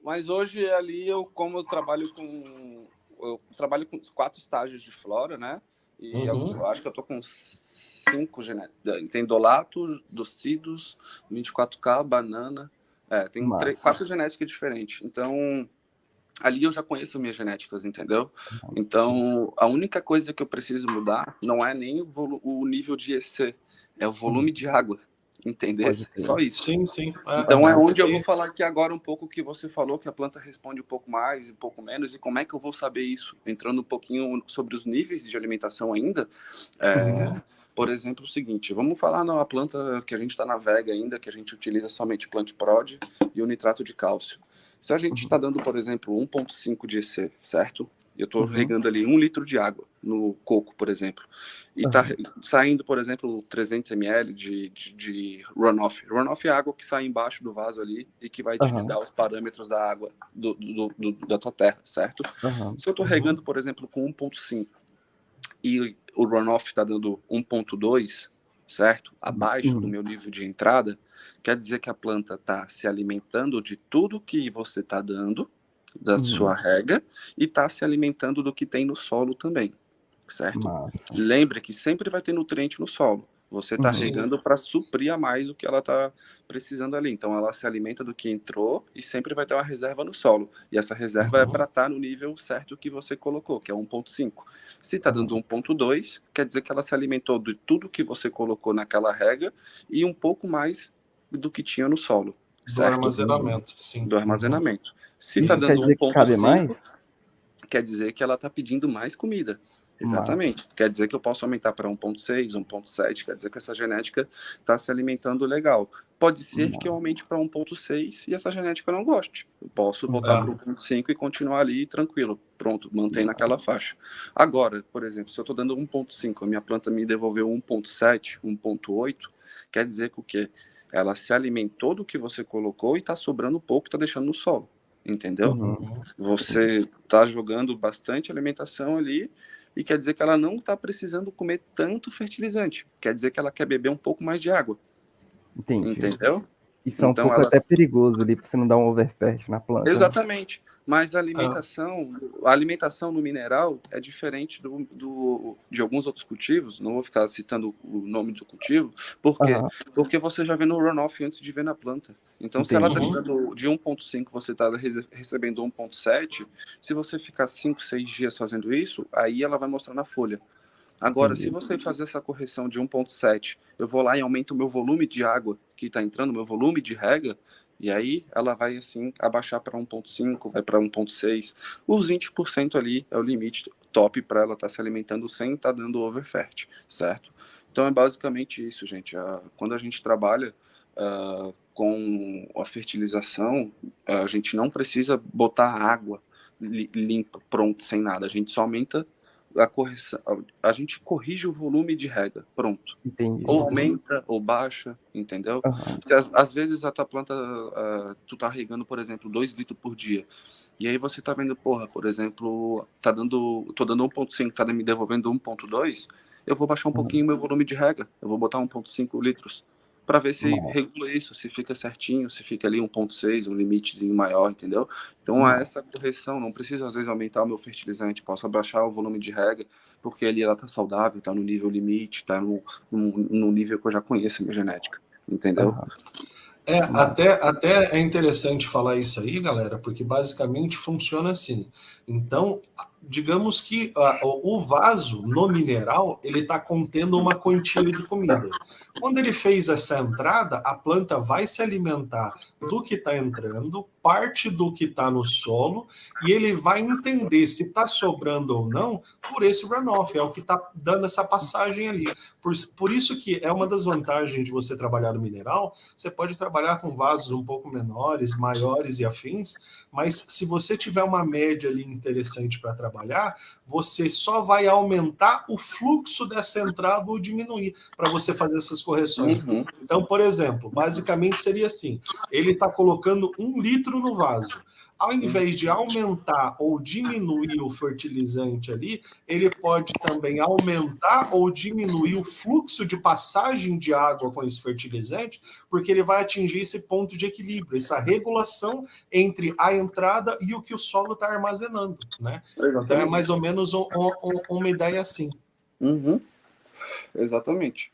Mas hoje ali como eu trabalho com 4 estágios de flora, né? E eu acho que eu tô com 5 genéticos. Tem Dolato, Docidos, 24K, Banana. Tem 4 genéticas diferentes. Então, ali eu já conheço minhas genéticas, entendeu? Então, a única coisa que eu preciso mudar não é nem o nível de EC, é o volume de água. Entendeu? Só isso. Sim. Então é onde eu vou falar aqui agora um pouco que você falou, que a planta responde um pouco mais, um pouco menos, e como é que eu vou saber isso? Entrando um pouquinho sobre os níveis de alimentação ainda. Por exemplo, o seguinte, vamos falar na planta que a gente está na vega ainda, que a gente utiliza somente Plant Prod e o nitrato de cálcio. Se a gente está dando, por exemplo, 1,5 de EC, certo? Eu estou regando ali 1 litro de água no coco, por exemplo. E está saindo, por exemplo, 300 ml de runoff. Runoff é água que sai embaixo do vaso ali e que vai te dar os parâmetros da água da tua terra, certo? Se eu estou regando, por exemplo, com 1,5 e o runoff está dando 1,2, certo? Abaixo do meu nível de entrada, quer dizer que a planta está se alimentando de tudo que você está dando, da sua rega, e está se alimentando do que tem no solo também, certo? Lembre que sempre vai ter nutriente no solo. Você está regando para suprir a mais o que ela está precisando ali. Então, ela se alimenta do que entrou e sempre vai ter uma reserva no solo. E essa reserva é para estar no nível certo que você colocou, que é 1,5. Se está dando 1,2, quer dizer que ela se alimentou de tudo que você colocou naquela rega e um pouco mais do que tinha no solo. Certo? Do armazenamento, sim. Do armazenamento. Se está dando 1,5, quer dizer que ela está pedindo mais comida. Exatamente. Quer dizer que eu posso aumentar para 1,6, 1,7, quer dizer que essa genética está se alimentando legal. Pode ser que eu aumente para 1,6 e essa genética não goste. Eu posso voltar para 1,5 e continuar ali tranquilo. Pronto, mantém naquela faixa. Agora, por exemplo, se eu estou dando 1,5, a minha planta me devolveu 1,7, 1,8, quer dizer que o quê? Ela se alimentou do que você colocou e está sobrando pouco, está deixando no solo. Entendeu? Você está jogando bastante alimentação ali e quer dizer que ela não está precisando comer tanto fertilizante. Quer dizer que ela quer beber um pouco mais de água. Entendeu? Isso é um pouco até perigoso ali, para você não dar um overfert na planta. Exatamente. Mas a alimentação no mineral é diferente de alguns outros cultivos. Não vou ficar citando o nome do cultivo. Por quê? Porque você já vê no runoff antes de ver na planta. Então, se ela está tirando de 1,5, você está recebendo 1,7. Se você ficar 5, 6 dias fazendo isso, aí ela vai mostrar na folha. Agora, se você fazer essa correção de 1,7, eu vou lá e aumento o meu volume de água que está entrando, meu volume de rega, e aí ela vai, assim, abaixar para 1,5, vai para 1,6. Os 20% ali é o limite top para ela estar se alimentando sem estar dando overfert, certo? Então, é basicamente isso, gente. Quando a gente trabalha com a fertilização, a gente não precisa botar água limpa, pronto, sem nada. A gente só aumenta a correção, a gente corrige o volume de rega, pronto. Ou aumenta ou baixa, entendeu? Às vezes a tua planta, tu tá regando, por exemplo, 2 litros por dia, e aí você tá vendo, por exemplo, tô dando 1,5, tá me devolvendo 1,2, eu vou baixar um pouquinho o meu volume de rega, eu vou botar 1,5 litros, para ver se regula isso, se fica certinho, se fica ali 1,6, um limitezinho maior, entendeu? Então, essa correção, não preciso às vezes aumentar o meu fertilizante, posso abaixar o volume de rega, porque ali ela tá saudável, tá no nível limite, tá no nível que eu já conheço a minha genética, entendeu? Até é interessante falar isso aí, galera, porque basicamente funciona assim. Então, digamos que o vaso no mineral, ele está contendo uma quantia de comida. Quando ele fez essa entrada, a planta vai se alimentar do que está entrando, parte do que está no solo, e ele vai entender se está sobrando ou não por esse runoff, é o que está dando essa passagem ali. Por isso que é uma das vantagens de você trabalhar no mineral, você pode trabalhar com vasos um pouco menores, maiores e afins, mas se você tiver uma média ali interessante para trabalhar, você só vai aumentar o fluxo dessa entrada ou diminuir para você fazer essas correções. Então, por exemplo, basicamente seria assim, ele está colocando 1 litro no vaso. ao invés de aumentar ou diminuir o fertilizante ali, ele pode também aumentar ou diminuir o fluxo de passagem de água com esse fertilizante, porque ele vai atingir esse ponto de equilíbrio, essa regulação entre a entrada e o que o solo está armazenando, né? Então é mais ou menos uma ideia assim. Exatamente.